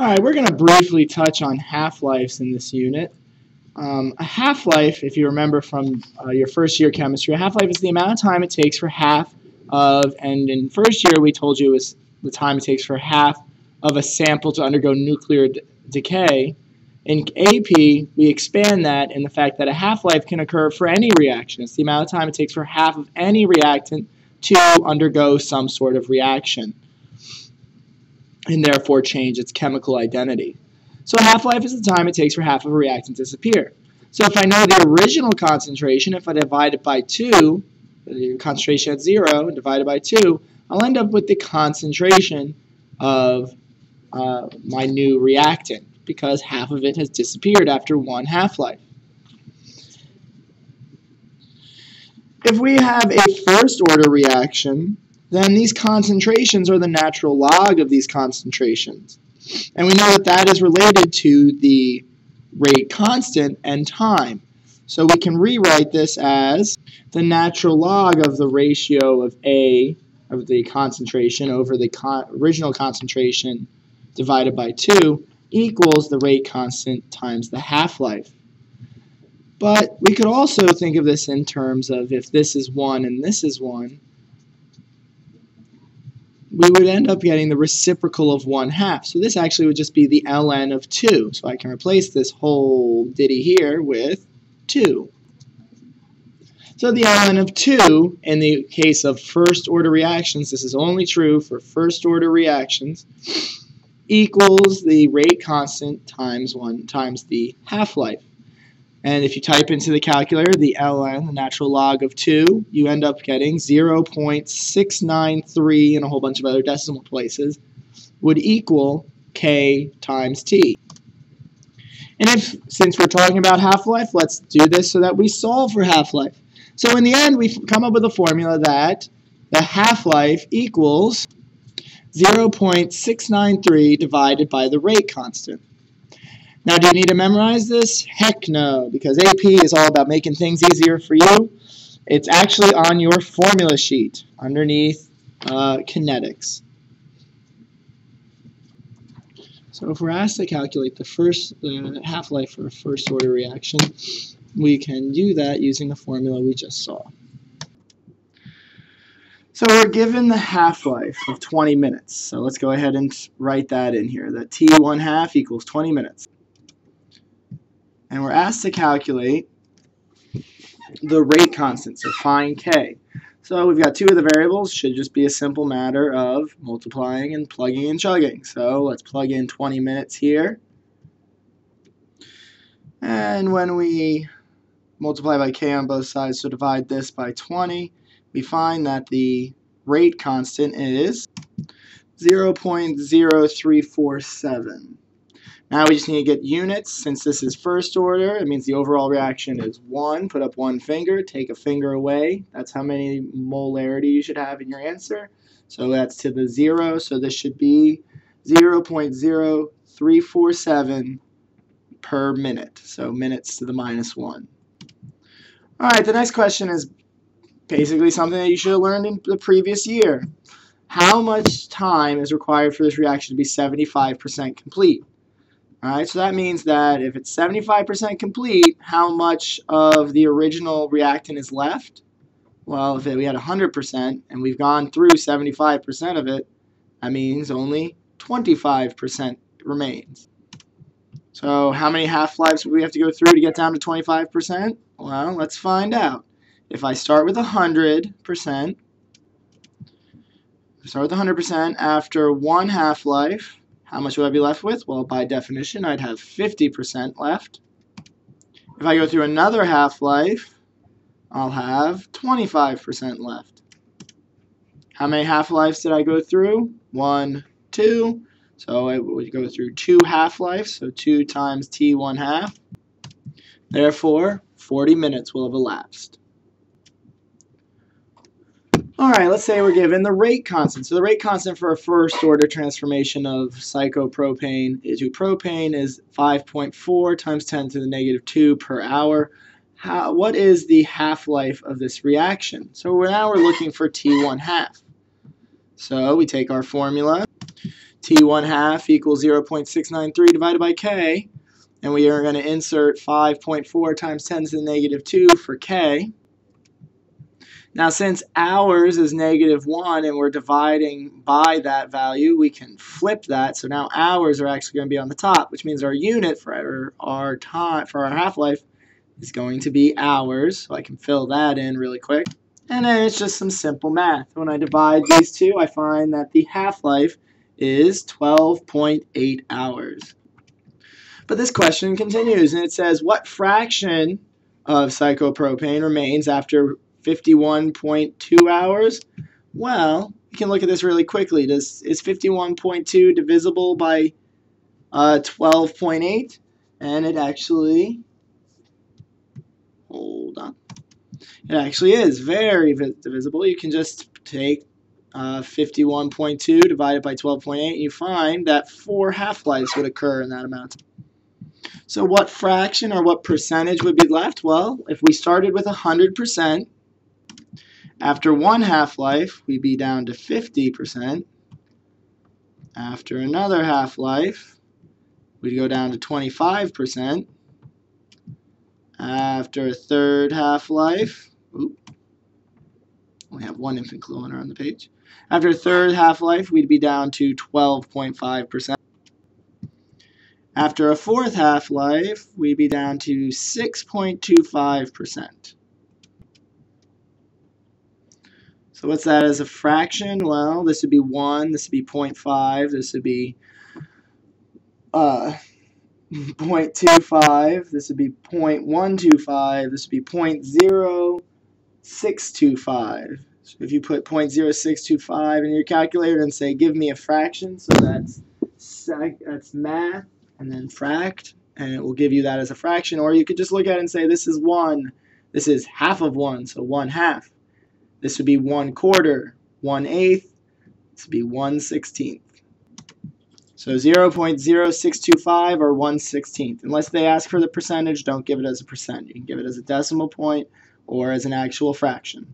All right, we're going to briefly touch on half-lives in this unit. A half-life, if you remember from your first year chemistry, a half-life is the amount of time it takes for half of, and in first year we told you it was the time it takes for half of a sample to undergo nuclear decay. In AP, we expand that in the fact that a half-life can occur for any reaction. It's the amount of time it takes for half of any reactant to undergo some sort of reaction, and therefore change its chemical identity. So a half-life is the time it takes for half of a reactant to disappear. So if I know the original concentration, if I divide it by 2, the concentration at 0, and divide it by 2, I'll end up with the concentration of my new reactant, because half of it has disappeared after one half-life. If we have a first-order reaction, then these concentrations are the natural log of these concentrations. And we know that that is related to the rate constant and time. So we can rewrite this as the natural log of the ratio of A, of the concentration, over the original concentration divided by 2 equals the rate constant times the half-life. But we could also think of this in terms of if this is 1 and this is 1, we would end up getting the reciprocal of 1/2. So this actually would just be the ln of 2. So I can replace this whole ditty here with 2. So the ln of 2, in the case of first-order reactions, this is only true for first-order reactions, equals the rate constant times 1 times the half-life. And if you type into the calculator the ln, the natural log of 2, you end up getting 0.693 and a whole bunch of other decimal places would equal k times t. And since we're talking about half-life, let's do this so that we solve for half-life. So in the end, we come up with a formula that the half-life equals 0.693 divided by the rate constant. Now, do you need to memorize this? Heck no, because AP is all about making things easier for you. It's actually on your formula sheet underneath kinetics. So if we're asked to calculate the half-life for a first-order reaction, we can do that using the formula we just saw. So we're given the half-life of 20 minutes. So let's go ahead and write that in here, that T1/2 equals 20 minutes. And we're asked to calculate the rate constant, so find K. So we've got two of the variables, should just be a simple matter of multiplying and plugging and chugging. So let's plug in 20 minutes here. And when we multiply by K on both sides, so divide this by 20, we find that the rate constant is 0.0347. Now we just need to get units. Since this is first order, it means the overall reaction is 1. Put up one finger, take a finger away. That's how many molarity you should have in your answer. So that's to the 0, so this should be 0.0347 per minute. So minutes to the -1. All right, the next question is basically something that you should have learned in the previous year. How much time is required for this reaction to be 75% complete? Alright, so that means that if it's 75% complete, how much of the original reactant is left? Well, if we had 100% and we've gone through 75% of it, that means only 25% remains. So how many half-lives would we have to go through to get down to 25%? Well, let's find out. If I start with 100%, after one half-life, how much would I be left with? Well, by definition, I'd have 50% left. If I go through another half-life, I'll have 25% left. How many half-lives did I go through? 1, 2. So I would go through 2 half-lives, so 2 times T1/2. Therefore, 40 minutes will have elapsed. Alright, let's say we're given the rate constant. So the rate constant for a first-order transformation of cyclopropane to propane is 5.4 times 10 to the -2 per hour. What is the half-life of this reaction? So now we're looking for T1/2. So we take our formula. T1 half equals 0.693 divided by K. And we are going to insert 5.4 times 10 to the negative 2 for K. Now, since hours is -1 and we're dividing by that value, we can flip that. So now hours are actually going to be on the top, which means our unit for our time, for our half-life, is going to be hours. So I can fill that in really quick. And then it's just some simple math. When I divide these two, I find that the half-life is 12.8 hours. But this question continues, and it says, what fraction of cyclopropane remains after 51.2 hours? Well, you can look at this really quickly. Is 51.2 divisible by 12.8? And it actually, hold on, it actually is very divisible. You can just take 51.2 divided by 12.8, and you find that 4 half-lives would occur in that amount. So what fraction or what percentage would be left? Well, if we started with 100%, after 1 half-life, we'd be down to 50%. After another half-life, we'd go down to 25%. After a third half-life, only have one infant kilometer on the page. After a third half-life, we'd be down to 12.5%. After a fourth half-life, we'd be down to 6.25%. So what's that as a fraction? Well, this would be 1, this would be 0.5, this would be 0.25, this would be 0.125, this would be 0.0625. So if you put 0.0625 in your calculator and say, give me a fraction, so that's math, and then fract, and it will give you that as a fraction. Or you could just look at it and say, this is 1, this is half of 1, so 1/2. This would be 1/4, 1/8, this would be 1/16. So 0.0625 or 1/16. Unless they ask for the percentage, don't give it as a percent. You can give it as a decimal point or as an actual fraction.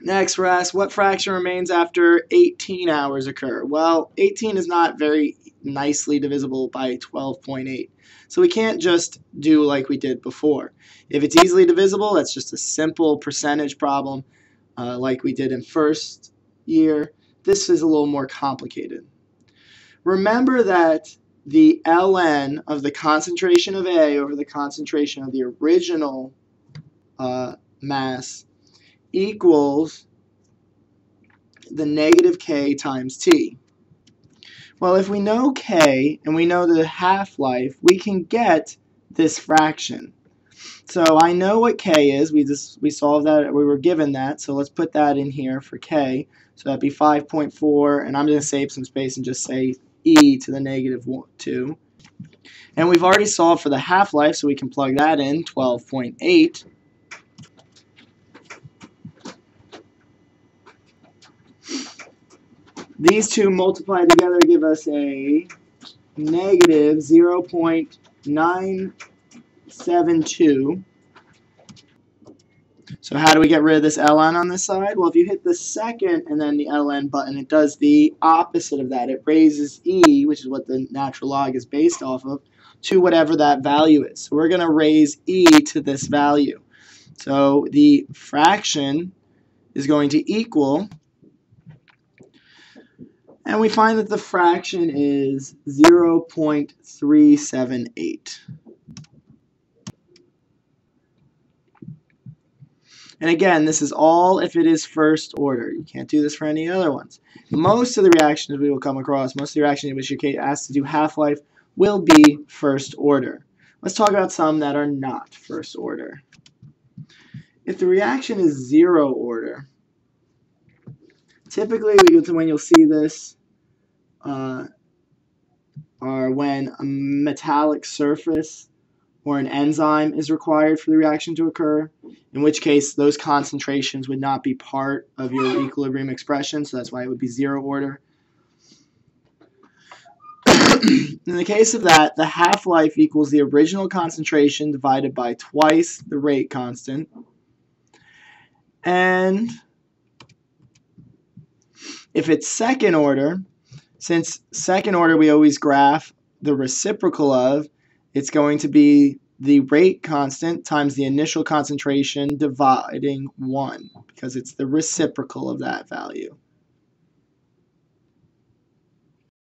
Next, we're asked, what fraction remains after 18 hours occur? Well, 18 is not very nicely divisible by 12.8. So we can't just do like we did before. If it's easily divisible, that's just a simple percentage problem like we did in first year. This is a little more complicated. Remember that the ln of the concentration of A over the concentration of the original mass equals the negative K times T. Well, if we know K and we know the half-life, we can get this fraction. So I know what K is. We solved that. We were given that. So let's put that in here for K. So that'd be 5.4, and I'm going to save some space and just say e to the negative 2. And we've already solved for the half-life, so we can plug that in, 12.8. These two multiplied together give us a negative 0.972. So how do we get rid of this ln on this side? Well, if you hit the second and then the ln button, it does the opposite of that. It raises e, which is what the natural log is based off of, to whatever that value is. So we're going to raise e to this value. So the fraction is going to equal, and we find that the fraction is 0.378. And again, this is all if it is first order. You can't do this for any other ones. Most of the reactions we will come across, most of the reactions in which you're asked to do half-life will be first order. Let's talk about some that are not first order. If the reaction is zero order, typically when you'll see this are when a metallic surface or an enzyme is required for the reaction to occur, in which case those concentrations would not be part of your equilibrium expression, so that's why it would be zero order. In the case of that, the half-life equals the original concentration divided by twice the rate constant, and If it's second order, since second order we always graph the reciprocal of, it's going to be the rate constant times the initial concentration dividing 1, because it's the reciprocal of that value.